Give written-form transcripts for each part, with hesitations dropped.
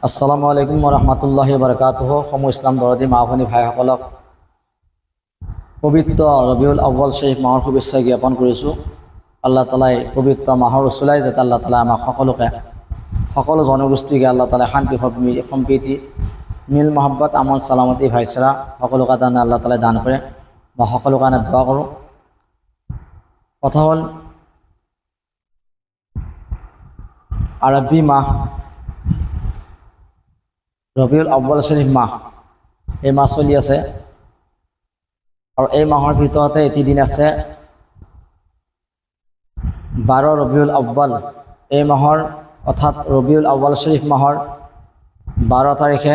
আসসালামু আলাইকুম ওরহমতুল্লাহি বারাকাতুহ। সমূহ ইসলাম দৰদী মা ভনী ভাইসকলক পবিত্ৰ ৰবিউল আউ্বাল শৰীফ মাহৰ শুভেচ্ছা জ্ঞাপন কৰিছোঁ। আল্লাহ তালাই পবিত্ৰ মাহৰ উচলাই যাতে আল্লাহ তালাই আমাক সকলো জনগোষ্ঠীকে আল্লাহ তালাই শান্তি সম্প্ৰীতি মিল মহব্বত আমন চালামতি ভাইচাৰা সকলো কাৰণে আল্লাহ তালাই দান কৰে। মই সকলো কাৰণে দোৱা কৰোঁ। কথা হ'ল আৰবী মাহ ৰবিউল আউ্বাল শৰীফ মাহ, এই মাহ চলি আছে আৰু এই মাহৰ ভিতৰতে এটি দিন আছে 12 ৰবিউল আউ্বাল। এই মাহৰ অৰ্থাৎ ৰবিউল আউ্বাল শৰীফ মাহৰ 12 তাৰিখে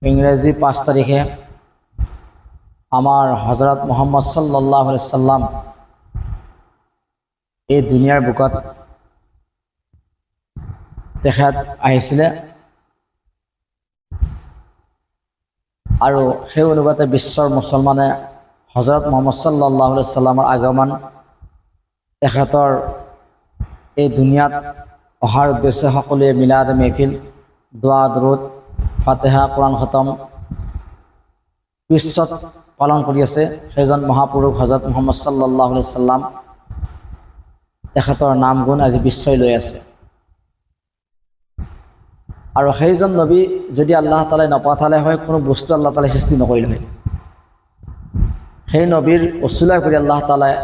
ইংৰাজী 5 তাৰিখে আমাৰ হজৰত মুহাম্মদ সাল্লাল্লাহু আলাইহি সাল্লাম এই দুনিয়াৰ বুকত তেখেত আহিছিলে আৰু সেই অনুপাতে বিশ্বৰ মুছলমানে হজৰত মুহাম্মদ সাল্লাল্লাহু আলাইহি সাল্লামৰ আগমন তেখেতৰ এই দুনিয়াত অহাৰ উদ্দেশ্যে সকলোৱে মিলাদ মেহফিল দোৱা দৰুদ ফাতিহা কোৰআন খতম বিশ্বত পালন কৰি আছে। সেইজন মহাপুৰুষ হজৰত মুহাম্মদ সাল্লাল্লাহু আলাইহি সাল্লাম তেখেতৰ নাম গুণ আজি বিশ্বই লৈ আছে। আৰু সেইজন নবী যদি আল্লাহ তালাই নপঠালে হয়, কোনো বস্তু আল্লাহ তালাই সৃষ্টি নকৰিলে হয়। সেই নবীৰ উচুলাই কৰি আল্লাহ তালাই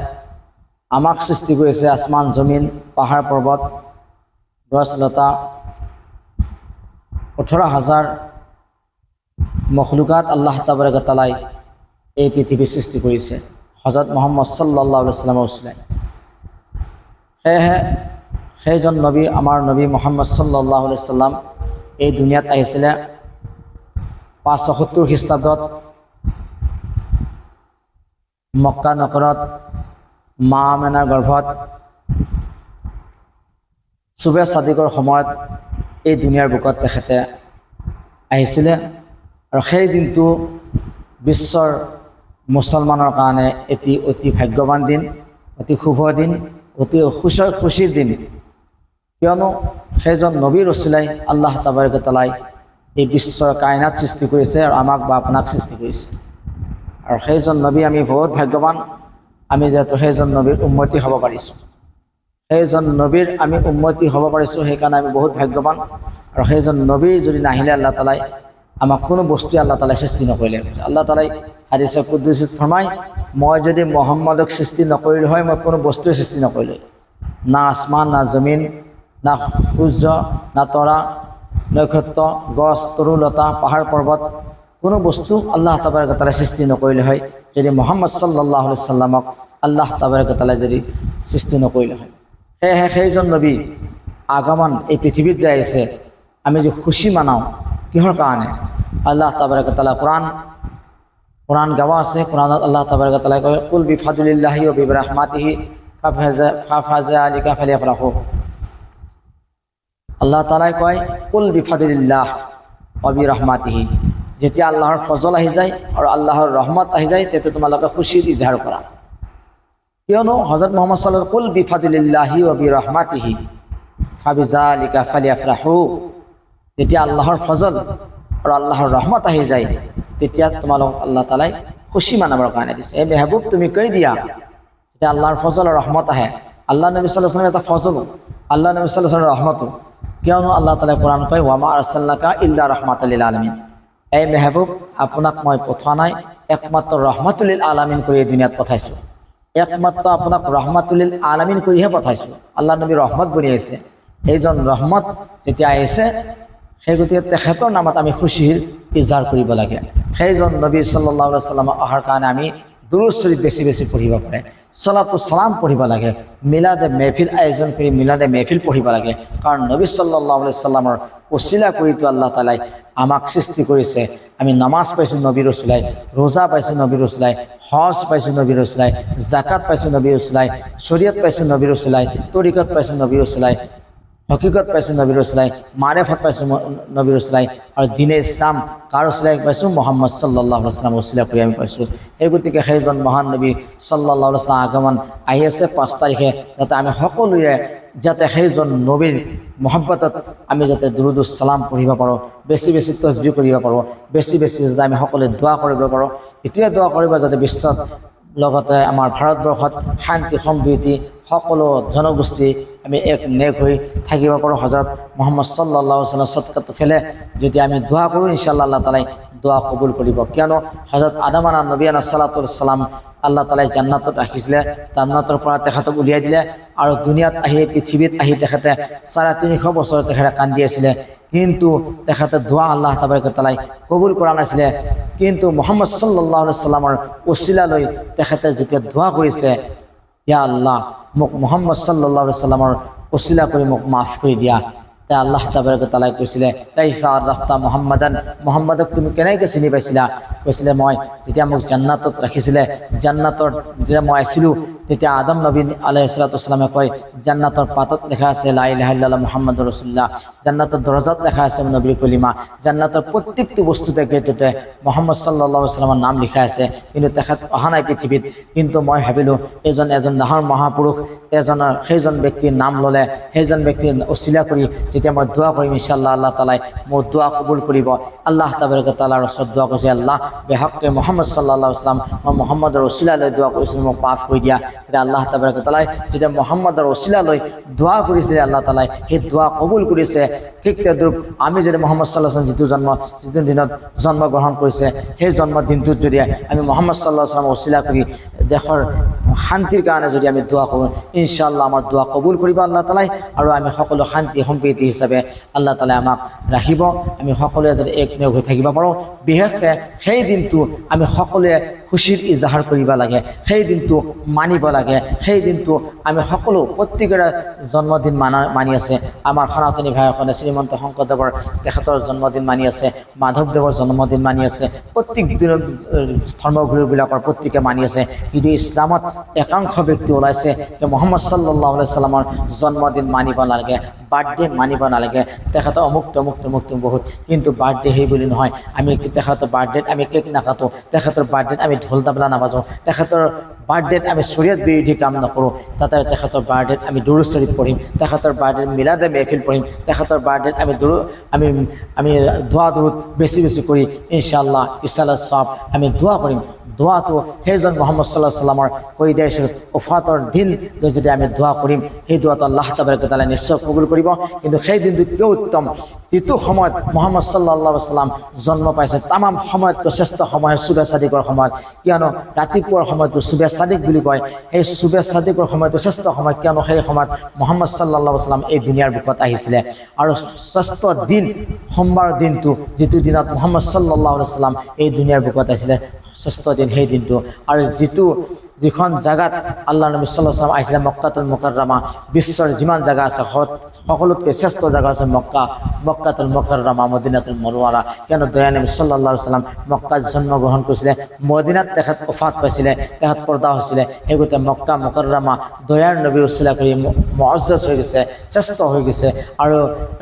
আমাক সৃষ্টি কৰিছে। আসমান জমিন পাহাৰ পৰ্বত গছ লতা 18,000 মখলুকাত আল্লাহ তাবাৰক তালাই এই পৃথিৱী সৃষ্টি কৰিছে হজৰত মুহাম্মদ সাল্লাল্লাহু আলাইহি সাল্লামৰ উচুলাই। সেয়েহে সেইজন নবী আমাৰ নবী মুহাম্মদ সাল্লাল্লাহু আলাইহি সাল্লাম এই দুনিয়াত আহিছিলে 570 খ্ৰীষ্টাব্দত মক্কা নগৰত মা আমেনাৰ গৰ্ভত চুবে চাদিকৰ সময়ত এই দুনিয়াৰ বুকত তেখেতে আহিছিলে। আৰু সেই দিনটো বিশ্বৰ মুছলমানৰ কাৰণে এটি অতি ভাগ্যৱান দিন, অতি শুভ দিন, অতি খুশিৰ দিন। কিয়নো সেইজন নবীৰ উচুলাই আল্লাহ তাবাৰক তালাই এই বিশ্বৰ কায়নাত সৃষ্টি কৰিছে আৰু আমাক বা আপোনাক সৃষ্টি কৰিছে। আৰু সেইজন নবী আমি বহুত ভাগ্যৱান, আমি যিহেতু সেইজন নবীৰ উম্মতি হ'ব পাৰিছোঁ। সেইজন নবীৰ আমি উম্মতি হ'ব পাৰিছোঁ, সেইকাৰণে আমি বহুত ভাগ্যৱান। আৰু সেইজন নবী যদি নাহিলে আল্লাহ তালাই আমাক কোনো বস্তুৱে আল্লাহ তালাই সৃষ্টি নকৰিলে। আল্লাহ তালাই হাদিছে কুদুসিত ফৰমায়, মই যদি মুহাম্মদক সৃষ্টি নকৰিলোঁ হয়, মই কোনো বস্তুৱে সৃষ্টি নকৰিলোঁ। না আসমান, না জমিন, না সূৰ্য, না তৰা, নক্ষত্ৰ, গছ তৰুলতা, পাহাৰ পৰ্বত, কোনো বস্তু আল্লাহ তাবাৰক তাআলাই সৃষ্টি নকৰিলে হয় যদি মুহাম্মদ সাল্লাল্লাহু আলাইহি সাল্লামক আল্লাহ তাবাৰক তাআলাই যদি সৃষ্টি নকৰিলে হয়। সেয়েহে সেইজন নবী আগমন এই পৃথিৱীত যে আহিছে, আমি যে খুশি মানাওঁ কিহৰ কাৰণে? আল্লাহ তাবাৰক তাআলা কোরআন গাওয়া আছে। কোরআনত আল্লাহ তাবারক তাআলা কয়, কুল বিফাদলিল্লাহি ওয়া বিরহমাতিহি ফাবিযালিকা ফালিয়াফরাহু। আল্লাহ তাআলাই কয়, কুল বিফাদলিল্লাহ ওয়া বিরহমাতিহি। যেতিয়া আল্লাহৰ ফজল আহি যায় আৰু আল্লাহৰ ৰহমত আহি যায়, তেতিয়া তোমালোকে খুশিৰ ইজহাৰ কৰা। কিয়নো হযরত মুহাম্মদ সাল্লাল্লাহু আলাইহি ওয়াসাল্লাম কুল বিফাদলিল্লাহি ওয়া বিরহমাতিহি ফাবিযালিকা ফালিয়াফরাহু। যেতিয়া আল্লাহৰ ফজল আৰু আল্লাহৰ ৰহমত আহি যায়, তেতিয়া তোমালোক আল্লাহ তাআলাই খুশি মানাবৰ কাৰণে দিছে। এই মেহবুব তুমি কৈ দিয়া, যেতিয়া আল্লাহৰ ফজল আৰু ৰহমত আহে, আল্লাহ নবী সাল্লাল্লাহু আলাইহি ওয়াসাল্লাম এটা ফজল, আল্লাহ নবী সাল্লাল্লাহু আলাইহি ওয়াসাল্লাম ৰহমত। কিয়নো আল্লাহ তাআলাই কোরআন কয়, ওয়া মা আরসালনাকা ইল্লা রাহমাতাল লিল আলামিন। এই মেহবুব, আপোনাক মই পঠোৱা নাই, একমাত্ৰ ৰহমাতুল লিল আলামিন কৰি এই দুনিয়াত পঠাইছোঁ। একমাত্ৰ আপোনাক ৰহমাতুল লিল আলামিন কৰিহে পঠাইছোঁ। আল্লাহ নবী ৰহমত বনি আহিছে। এইজন ৰহমত যেতিয়া আহিছে, সেই গতিকে তেখেতৰ নামত আমি খুশিৰ ইজহাৰ কৰিব লাগে। সেইজন নবী সাল্লাল্লাহু আলাইহি সাল্লাম অহাৰ কাৰণে আমি দুৰুদ শৰীফ বেছি বেছি পঢ়িব পাৰে, সালাতু সালাম পঢ়িব লাগে, মিলাদে মেহফিল আয়োজন কৰি মিলাদে মেহফিল পঢ়িব লাগে। কাৰণ নবী সাল্লাল্লাহু আলাইহি সাল্লামৰ উছিলা কৰিতো আল্লাহ তাআলাই আমাক সৃষ্টি কৰিছে। আমি নামাজ পাইছোঁ নবীৰ উছিলাই, ৰোজা পাইছোঁ নবীৰ উছিলাই, হজ পাইছোঁ নবীৰ উছিলাই, জাকাত পাইছোঁ নবীৰ উছিলাই, শৰীয়ত পাইছোঁ নবীৰ উছিলাই, তৰিকত পাইছোঁ নবীৰ উছিলাই, হকীকত পাইছোঁ নবীৰ ওচলাই, মাৰেফত পাইছোঁ নবীৰ ওচলাই, আৰু দিনে ইছলাম কাৰ ওচলাই পাইছোঁ? মুহাম্মদ সাল্লাল্লাহু আলাইহি ওয়াসাল্লামৰ ওচলাই কৰি আমি পাইছোঁ। সেই গতিকে সেইজন মহান নবী সাল্লাল্লাহু আলাইহি ওয়াসাল্লামৰ আগমন আহি আছে 5 তাৰিখে, যাতে আমি সকলোৱে যাতে সেইজন নবীৰ মহব্বতত আমি যাতে দুৰুদ সালাম পঢ়িব পাৰোঁ, বেছি বেছি তসবিহ কৰিব পাৰোঁ, বেছি বেছি যাতে আমি সকলোৱে দোৱা কৰিব পাৰোঁ। এইটোৱে দোৱা কৰিব যাতে বিশ্বত লগতে আমাৰ ভাৰতবৰ্ষত শান্তি সম্প্ৰীতি সকলো জনগোষ্ঠী আমি এক নেক হৈ থাকিব পাৰোঁ। হজৰত মুহাম্মদ সাল্লাল্লাহু আলাইহি ওয়াসাল্লাম সদকাত ফেলে যদি আমি দোৱা কৰোঁ ইনশাআল্লাহ আল্লাহ তাআলাই দোৱা কবুল কৰিব। কিয়নো হজৰত আদম নবী আলাইহিস সালাম আল্লাহ তাআলাই জান্নাতত ৰাখিছিলে, জান্নাতৰ পৰা তেখেতক উলিয়াই দিলে আৰু দুনিয়াত আহি পৃথিৱীত আহি তেখেতে 350 বছৰ তেখেতে কান্দি আছিলে, কিন্তু তেখেতে দোৱা আল্লাহ তাবাৰক তাআলাই কবুল কৰা নাছিলে। কিন্তু মুহাম্মদ সাল্লাল্লাহু আলাইহি ওয়াসাল্লামৰ ওছিলা লৈ তেখেতে যেতিয়া দোৱা কৰিছে, ইয়া আল্লাহ মোক মুহাম্মদ সাল্লাল্লাহু আলাইহি ওয়াসাল্লামৰ ওছিলা কৰি মোক মাফ কৰি দিয়া। তে আল্লাহ তাবাৰক তাআলাই কৈছিলে, কাইফা আৰাফতা মুহাম্মাদান, মুহাম্মদক তুমি কেনেকৈ চিনি পাইছিলা? কৈছিলে, মই যেতিয়া মোক জান্নাতত ৰাখিছিলে, জান্নাতৰ যেতিয়া মই আছিলোঁ তেতিয়া আদম নবী আলাইহিস সালামে কয় জান্নাতৰ পাতত লেখা আছে লা ইলাহা ইল্লাল্লাহ মুহাম্মাদুৰ ৰাসূলুল্লাহ, জান্নাতৰ দৰজাত লেখা আছে নবীৰ কলিমা, জান্নাতৰ প্ৰত্যেকটো বস্তুতে গেটতে মুহাম্মদ সাল্লাল্লাহু আলাইহি ওয়াসাল্লামৰ নাম লিখা আছে, কিন্তু তেখেত অহা নাই পৃথিৱীত। কিন্তু মই ভাবিলোঁ এজন ডাঙৰ মহাপুৰুষ এজনৰ সেইজন ব্যক্তিৰ নাম ল'লে, সেইজন ব্যক্তিৰ ওছিলা কৰি যেতিয়া মই দোৱা কৰিম ইনশাআল্লাহ আল্লাহ তাআলাই মোৰ দোৱা কবুল কৰিব। আল্লাহ তাবাৰক তাআলাৰ ওচৰত দোৱা কৰিছে, আল্লাহ বেহকে মুহাম্মদ সাল্লাল্লাহু আলাইহি ওয়াসাল্লাম মই মুহাম্মদৰ ওছিলা লৈ দোৱা কৰিছিলোঁ, মোক মাফ কৰি দিয়া। তেতিয়া আল্লাহ তাবাৰক তাআলাই যেতিয়া মুহাম্মদৰ ওছিলা লৈ দোৱা কৰিছিলে আল্লাহ তাআলাই সেই দোৱা কবুল কৰিছে। ঠিক তদ্ৰূপ আমি যদি মুহাম্মদ সাল্লাল্লাহু আলাইহি ওয়াসাল্লাম যিটো দিনত জন্মগ্ৰহণ কৰিছে সেই জন্মদিনটোত যদি আমি মুহাম্মদ সাল্লাল্লাহু আলাইহি ওয়াসাল্লামক ওছিলা কৰি দেশৰ শান্তিৰ কাৰণে যদি আমি দোৱা কৰোঁ ইনশাআল্লাহ আমাৰ দোৱা কবুল কৰিব আল্লাহ তাআলাই, আৰু আমি সকলো শান্তি সম্প্ৰীতি হিচাপে আল্লাহ তাআলাই আমাক ৰাখিব। আমি সকলোৱে যদি একনিয়োগ হৈ থাকিব পাৰোঁ, বিশেষকৈ সেই দিনটো আমি সকলোৱে খুশিৰ ইজহাৰ কৰিব লাগে, সেই দিনটো মানিব লাগে। সেই দিনটো আমি সকলো প্ৰত্যেকৰে জন্মদিন মানি আছে। আমাৰ সনাতনী ভাইসকলে শ্ৰীমন্ত শংকৰদেৱৰ তেখেতৰ জন্মদিন মানি আছে, মাধৱদেৱৰ জন্মদিন মানি আছে, প্ৰত্যেক দিনত ধৰ্মগুৰুবিলাকৰ প্ৰত্যেকে মানি আছে। কিন্তু ইছলামত একাংশ ব্যক্তি ওলাইছে যে মুহাম্মদ সাল্লাল্লাহু আলাইহি ওয়াসাল্লামৰ জন্মদিন মানিব নালাগে, বাৰ্থডে মানিব নালাগে, তেখেতৰ অমুক তমুক বহুত। কিন্তু বাৰ্থডে সেই বুলি নহয়, আমি তেখেতৰ বাৰ্থডেত আমি কেক নাকাটো, তেখেতৰ বাৰ্থডেত আমি ঢোল তাবলা নাবাজোঁ, তেখেতৰ বাৰ্থডেত আমি শৰীয়ত বিৰোধী কাম নকৰোঁ, তাতে তেখেতৰ বাৰ্থডেত আমি দুৰুদ শৰীফ পঢ়িম, তেখেতৰ বাৰ্থডেত মিলাদে মেহফিল পঢ়িম, তেখেতৰ বাৰ্থডেত আমি দোৱা দুৰুদ বেছি বেছি কৰি ইনশাআল্লাহ ইছালা সব আমি দোৱা কৰিম। দোৱাটো সেইজন মুহাম্মদ সাল্লাল্লাহু আলাইহি ওয়াসাল্লামৰ কৈদাইছৰ ওফাতৰ দিন যদি আমি দোৱা কৰিম, সেই দোৱাটো আল্লাহ তাবাৰক তাআলাই নিশ্চয় কবুল কৰিব। কিন্তু সেই দিনটো কিয় উত্তম, যিটো সময়ত মুহাম্মদ সাল্লাল্লাহু আলাইহি ওয়াসাল্লাম জন্ম পাইছে তামাম সময়তকৈ শ্ৰেষ্ঠ সময় চুবে চাদিকৰ সময়ত। কিয়নো ৰাতিপুৱাৰ সময়টো চুবে চাদিক বুলি কয়, সেই চুবে চাদিকৰ সময়টো শ্ৰেষ্ঠ সময়, কিয়নো সেই সময়ত মুহাম্মদ সাল্লাল্লাহু আলাইহি ওয়াসাল্লাম এই দুনিয়াৰ বুকত আহিছিলে। আৰু শ্ৰেষ্ঠ দিন সোমবাৰ দিনটো, যিটো দিনত মুহাম্মদ সাল্লাল্লাহু আলাইহি ওয়াসাল্লাম এই দুনিয়াৰ বুকত আহিছিলে, শ্ৰেষ্ঠ দিন সেই দিনটো। আৰু যিখন জাগাত আল্লাহ নবী সাল্লাল্লাহু আলাইহি ওয়াসাল্লাম আহিছিলে মক্কাতুল মুকাৰৰমা, বিশ্বৰ যিমান জাগা আছে সকলোতকৈ শ্ৰেষ্ঠ জাগা আছে মক্কাতুল মুকাৰৰমা, মদিনাতুল মুনাৱ্ৱাৰা। কিয়নো দয়া নবী সাল্লাল্লাহু আলাইহি ওয়াসাল্লাম মক্কাত জন্মগ্ৰহণ কৰিছিলে, মদিনাত তেখেত ওফাত পাইছিলে, তেখেত পৰ্দা হৈছিলে। সেই গতিকে মক্কা মুকাৰৰমা দয়াৰ নবীৰ উছিলা কৰি মুআজ্জাজ হৈ গৈছে, শ্ৰেষ্ঠ হৈ গৈছে। আৰু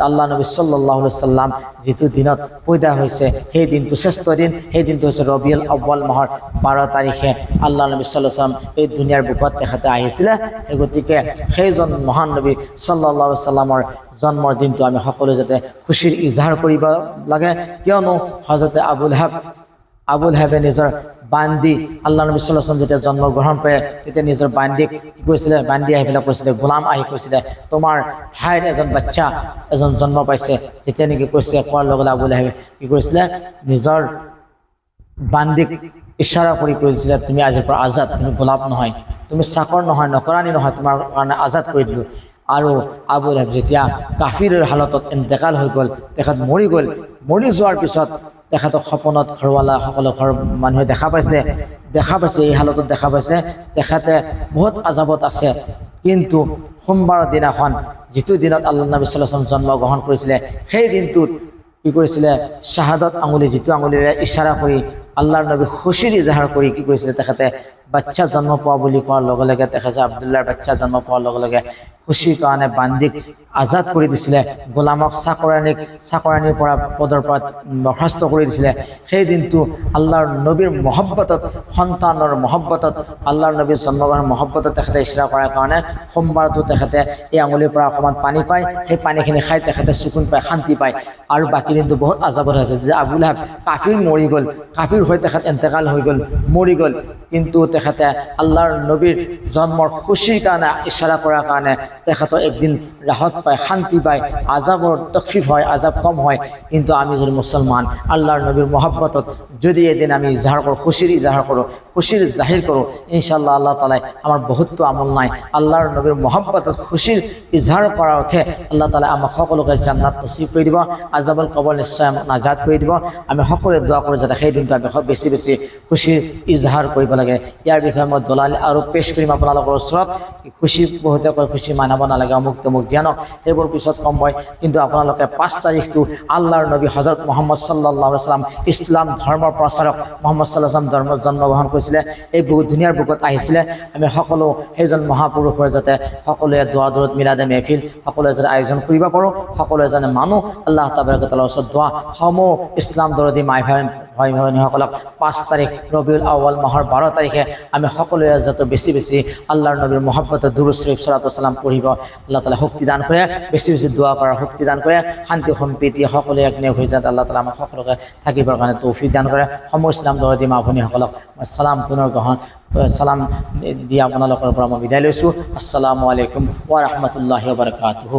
আল্লাহ নবী সাল্লাল্লাহু আলাইহি ওয়াসাল্লাম যিটো দিনত পৈদা হৈছে সেই দিনটো শ্ৰেষ্ঠ দিন, সেই দিনটো হৈছে ৰবিউল আউৱাল মাহৰ 12 তাৰিখে আল্লাহ নবী সাল্লাল্লাহু আলাইহি ওয়াসাল্লাম এই দুনিয়াৰ বুকত তেখেতে আহিছিলে। সেই গতিকে সেইজন মহান নবী সাল্লাল্লাহু আলাইহি ওয়াসাল্লামৰ জন্মৰ দিনটো আমি সকলোৱে যাতে খুশিৰ ইজহাৰ কৰিব লাগে। কিয়নো হযৰতে আবুল হাবে নিজৰ বান্দি আল্লাহ নবী সাল্লাল্লাহু আলাইহি ওয়াসাল্লাম যেতিয়া জন্মগ্ৰহণ কৰে তেতিয়া নিজৰ বান্দিক কি কৈছিলে, বান্দি আহি পেলাই কৈছিলে, গোলাম আহি কৈছিলে, তোমাৰ ভাইৰ এজন জন্ম পাইছে। যেতিয়া নেকি কৈছে, কোৱাৰ লগে লগে আবুল হাবে কি কৰিছিলে, নিজৰ বান্দিক ইশাৰা কৰি কৈছিলে, তুমি আজিৰ পৰা আজাদ, তুমি গোলাম নহয়, তুমি চাকৰ নহয়, নকৰানী নহয়, তোমাৰ কাৰণে আজাদ কৰি দিলোঁ। আৰু আবুল হাব যেতিয়া কাফিৰৰ হালতত ইন্তেকাল হৈ গ'ল, তেখেত মৰি গ'ল। মৰি যোৱাৰ পিছত তেখেতক সপোনত ঘৰৱালা সকলো ঘৰ মানুহে দেখা পাইছে, এই হালতত দেখা পাইছে তেখেতে বহুত আজাবত আছে। কিন্তু সোমবাৰৰ দিনাখন, যিটো দিনত আল্লাহ নবী সাল্লাল্লাহু আলাইহি ওয়াসাল্লাম জন্মগ্ৰহণ কৰিছিলে, সেই দিনটোত কি কৰিছিলে, শাহাদত আঙুলি, যিটো আঙুলিৰে ইশাৰা কৰি আল্লাহৰ নবী খুশিৰ ইজহাৰ কৰি কি কৰিছিলে, তেখেতে বাচ্চা জন্ম পোৱা বুলি কোৱাৰ লগে লগে তেখেতে আব্দুল্লাহৰ বাচ্চা জন্ম পোৱাৰ লগে লগে খুশিৰ কাৰণে বান্দিক আজাদ কৰি দিছিলে, গোলামক চাকৰাণীৰ পৰা পদৰ পৰা বৰ্খাস্ত কৰি দিছিলে। সেই দিনটো আল্লাহৰ নবীৰ মহব্বতত, সন্তানৰ মহব্বতত, আল্লাহৰ নবীৰ জন্মগ্ৰহণৰ মহব্বতত তেখেতে ইছৰা কৰাৰ কাৰণে সোমবাৰটো তেখেতে এই আঙুলিৰ পৰা অকণমান পানী পায়, সেই পানীখিনি খাই তেখেতে চকুন পায়, শান্তি পায়। আৰু বাকী দিনটো বহুত আজাবত হৈছে যে আবু লাহাব কাফিৰ মৰি গ'ল, কাফিৰ হৈ তেখেত ইন্তেকাল হৈ গ'ল, মৰি গ'ল। কিন্তু তেখেতে আল্লাহৰ নবীৰ জন্মৰ খুশিৰ কাৰণে ইছাৰা কৰাৰ কাৰণে তেখেতৰ একদিন ৰাহত পায়, শান্তি পায়, আজাবৰ তকফিফ হয়, আজাব কম হয়। কিন্তু আমি যদি মুছলমান আল্লাহৰ নবীৰ মহব্বতত যদি এদিন আমি ইজহাৰ কৰোঁ, খুশিৰ ইজহাৰ কৰোঁ, খুশিৰ জাহিৰ কৰোঁ, ইনশাআল্লাহ আল্লাহ তাআলাই আমাৰ বহুতো আমল নাই, আল্লাহৰ নবীৰ মহব্বতত খুশিৰ ইজহাৰ কৰাৰ অৰ্থে আল্লাহ তাআলাই আমাক সকলোকে জান্নাত নসিব কৰি দিব, আজাবুল কবৰ নিশ্চয় নাজাত কৰি দিব। আমি সকলোৱে দোৱা কৰোঁ যাতে সেই দিনটো আমি বেছি বেছি খুশিৰ ইজহাৰ কৰিব লাগে। ইয়াৰ বিষয়ে মই দলাল আৰু পেশ কৰিম আপোনালোকৰ ওচৰত। খুশি বহুতে কয় খুশি মানাব নালাগে, অমুক তমুক জ্ঞানক, সেইবোৰ পিছত কম হয়। কিন্তু আপোনালোকে 5 তাৰিখটো আল্লাহৰ নবী হজৰত মুহাম্মদ সাল্লাল্লাহু আলাইহি ওয়াসাল্লাম, ইছলাম ধৰ্মৰ প্ৰচাৰক মুহাম্মদ সাল্লাল্লাহু আলাইহি ওয়াসাল্লাম জন্মগ্ৰহণ কৰিছিলে, এই বহুত ধুনীয়াৰ বুকত আহিছিলে। আমি সকলো সেইজন মহাপুৰুষৰ যাতে সকলোৱে দোৱা দূৰত মিলাদে মেহফিল সকলোৱে যাতে আয়োজন কৰিব পাৰোঁ, সকলোৱে যেনে মানুহ আল্লাহ তাবাৰক তাআলাৰ ওচৰত দোৱা সমূহ ইছলাম দৰদী মাই ভাই ভনীসকলক 5 তাৰিখ ৰবিউল আউৱাল মাহৰ 12 তাৰিখে আমি সকলোৱে যাতে বেছি বেছি আল্লাহৰ নবীৰ মহব্বতে দুৰুদ শৰীফ সালাতু সালাম পঢ়িব, আল্লাহ তাআলা শক্তি দান কৰে, বেছি বেছি দোৱা কৰাৰ শক্তি দান কৰে, শান্তি সম্প্ৰীতি সকলোৱে একনিয়োগ হৈ যাতে আল্লাহ তাআলা আমাক সকলোকে থাকিবৰ কাৰণে তৌফিক দান কৰে। সমূহ ইছলাম দৰদী মা ভনীসকলক মই সালাম সালাম দি আপোনালোকৰ পৰা মই বিদায় লৈছোঁ। আসসালামু আলাইকুম ওয়া ৰাহমাতুল্লাহি ওয়া বাৰাকাতুহু।